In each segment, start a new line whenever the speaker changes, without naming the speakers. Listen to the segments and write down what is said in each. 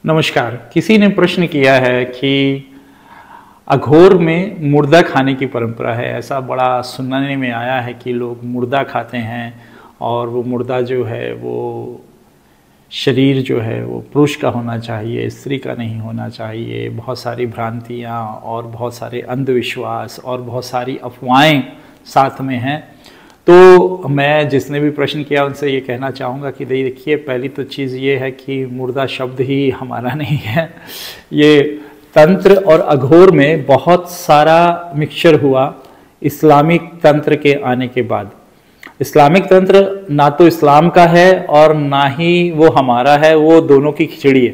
नमस्कार। किसी ने प्रश्न किया है कि अघोर में मुर्दा खाने की परंपरा है। ऐसा बड़ा सुनने में आया है कि लोग मुर्दा खाते हैं और वो मुर्दा जो है वो शरीर जो है वो पुरुष का होना चाहिए, स्त्री का नहीं होना चाहिए। बहुत सारी भ्रांतियाँ और बहुत सारे अंधविश्वास और बहुत सारी अफवाहें साथ में हैं। तो मैं जिसने भी प्रश्न किया उनसे ये कहना चाहूँगा कि देखिए, पहली तो चीज़ ये है कि मुर्दा शब्द ही हमारा नहीं है। ये तंत्र और अघोर में बहुत सारा मिक्सचर हुआ इस्लामिक तंत्र के आने के बाद। इस्लामिक तंत्र ना तो इस्लाम का है और ना ही वो हमारा है, वो दोनों की खिचड़ी है।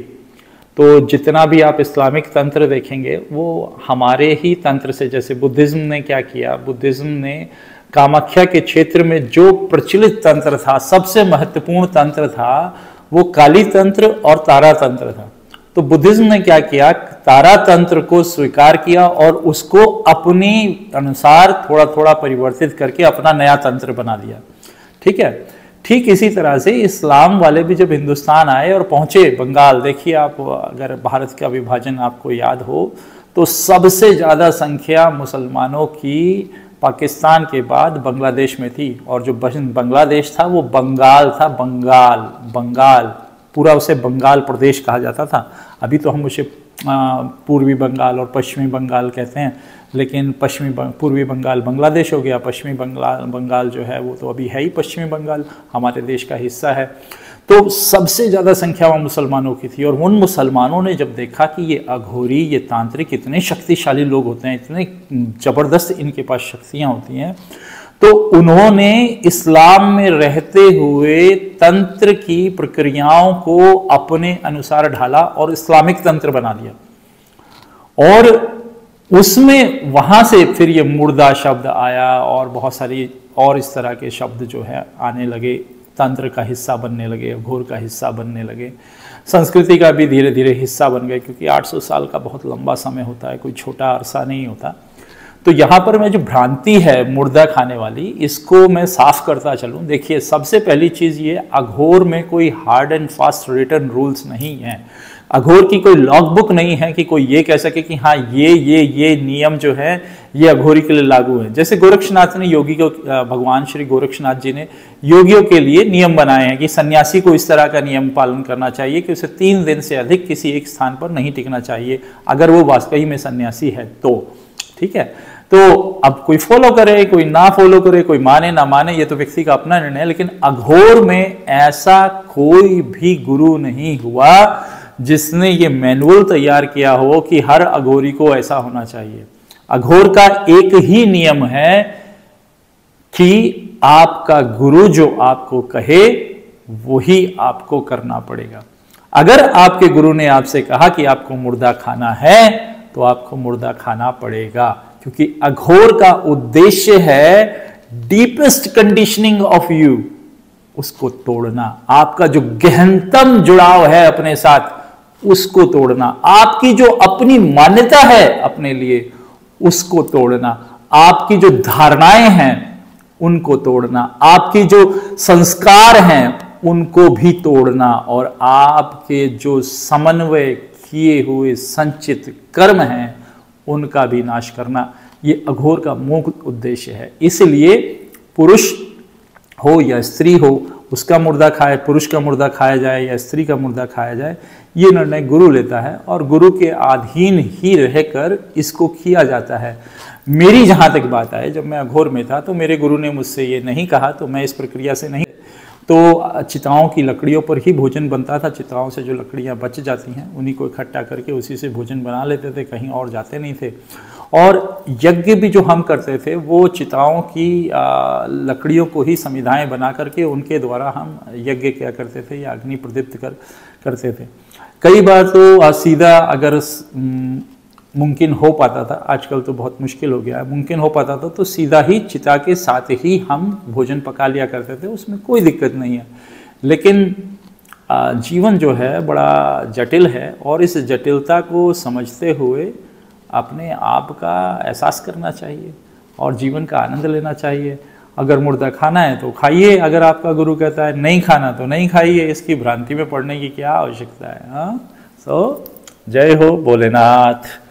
तो जितना भी आप इस्लामिक तंत्र देखेंगे वो हमारे ही तंत्र से, जैसे बुद्धिज़्म ने क्या किया, बुद्धिज़्म ने कामाख्या के क्षेत्र में जो प्रचलित तंत्र था, सबसे महत्वपूर्ण तंत्र था, वो काली तंत्र और तारा तंत्र था। तो बुद्धिज्म ने क्या किया, तारा तंत्र को स्वीकार किया और उसको अपनी अनुसार थोड़ा थोड़ा परिवर्तित करके अपना नया तंत्र बना दिया। ठीक है। ठीक इसी तरह से इस्लाम वाले भी जब हिंदुस्तान आए और पहुंचे बंगाल, देखिए आप अगर भारत का विभाजन आपको याद हो तो सबसे ज़्यादा संख्या मुसलमानों की पाकिस्तान के बाद बांग्लादेश में थी। और जो बांग्लादेश था वो बंगाल था, बंगाल पूरा उसे बंगाल प्रदेश कहा जाता था। अभी तो हम उसे पूर्वी बंगाल और पश्चिमी बंगाल कहते हैं, लेकिन पूर्वी बंगाल बांग्लादेश हो गया, पश्चिमी बंगाल जो है वो तो अभी है ही पश्चिमी बंगाल, हमारे देश का हिस्सा है। तो सबसे ज़्यादा संख्या वहाँ मुसलमानों की थी। और उन मुसलमानों ने जब देखा कि ये अघोरी, ये तांत्रिक इतने शक्तिशाली लोग होते हैं, इतने ज़बरदस्त इनके पास शक्तियाँ होती हैं, तो उन्होंने इस्लाम में रहते हुए तंत्र की प्रक्रियाओं को अपने अनुसार ढाला और इस्लामिक तंत्र बना दिया। और उसमें वहाँ से फिर ये मुर्दा शब्द आया और बहुत सारी और इस तरह के शब्द जो है आने लगे, तंत्र का हिस्सा बनने लगे, अघोर का हिस्सा बनने लगे, संस्कृति का भी धीरे धीरे हिस्सा बन गए, क्योंकि 800 साल का बहुत लंबा समय होता है, कोई छोटा अरसा नहीं होता। तो यहाँ पर मैं जो भ्रांति है मुर्दा खाने वाली, इसको मैं साफ करता चलूँ। देखिए, सबसे पहली चीज़ ये, अघोर में कोई hard and fast return rules नहीं है। अघोर की कोई लॉग बुक नहीं है कि कोई ये कह सके कि हाँ ये नियम जो है ये अघोरी के लिए लागू है। जैसे गोरक्षनाथ ने योगी को, भगवान श्री गोरक्षनाथ जी ने योगियों के लिए नियम बनाए हैं कि सन्यासी को इस तरह का नियम पालन करना चाहिए कि उसे 3 दिन से अधिक किसी एक स्थान पर नहीं टिकना चाहिए, अगर वो वाकई में सन्यासी है तो। ठीक है। तो अब कोई फॉलो करे, कोई ना फॉलो करे, कोई माने ना माने, ये तो व्यक्ति का अपना निर्णय है। लेकिन अघोर में ऐसा कोई भी गुरु नहीं हुआ जिसने ये मैनुअल तैयार किया हो कि हर अघोरी को ऐसा होना चाहिए। अघोर का एक ही नियम है कि आपका गुरु जो आपको कहे वही आपको करना पड़ेगा। अगर आपके गुरु ने आपसे कहा कि आपको मुर्दा खाना है तो आपको मुर्दा खाना पड़ेगा, क्योंकि अघोर का उद्देश्य है डीपेस्ट कंडीशनिंग ऑफ यू, उसको तोड़ना। आपका जो गहनतम जुड़ाव है अपने साथ उसको तोड़ना, आपकी जो अपनी मान्यता है अपने लिए उसको तोड़ना, आपकी जो धारणाएं हैं उनको तोड़ना, आपकी जो संस्कार हैं उनको भी तोड़ना, और आपके जो समन्वय किए हुए संचित कर्म हैं उनका भी नाश करना। ये अघोर का मुख्य उद्देश्य है। इसलिए पुरुष हो या स्त्री हो, उसका मुर्दा खाए, पुरुष का मुर्दा खाया जाए या स्त्री का मुर्दा खाया जाए, ये निर्णय गुरु लेता है और गुरु के अधीन ही रहकर इसको किया जाता है। मेरी जहाँ तक बात आए, जब मैं अघोर में था तो मेरे गुरु ने मुझसे ये नहीं कहा, तो मैं इस प्रक्रिया से नहीं। तो चिताओं की लकड़ियों पर ही भोजन बनता था। चिताओं से जो लकड़ियाँ बच जाती हैं उन्हीं को इकट्ठा करके उसी से भोजन बना लेते थे, कहीं और जाते नहीं थे। और यज्ञ भी जो हम करते थे वो चिताओं की लकड़ियों को ही समिधाएं बना करके उनके द्वारा हम यज्ञ क्या करते थे या अग्नि प्रदीप्त करते थे। कई बार तो सीधा अगर मुमकिन हो पाता था, आजकल तो बहुत मुश्किल हो गया है, मुमकिन हो पाता था तो सीधा ही चिता के साथ ही हम भोजन पका लिया करते थे, उसमें कोई दिक्कत नहीं है। लेकिन जीवन जो है बड़ा जटिल है और इस जटिलता को समझते हुए अपने आप का एहसास करना चाहिए और जीवन का आनंद लेना चाहिए। अगर मुर्दा खाना है तो खाइए, अगर आपका गुरु कहता है नहीं खाना तो नहीं खाइए, इसकी भ्रांति में पड़ने की क्या आवश्यकता है। हाँ, जय हो भोलेनाथ।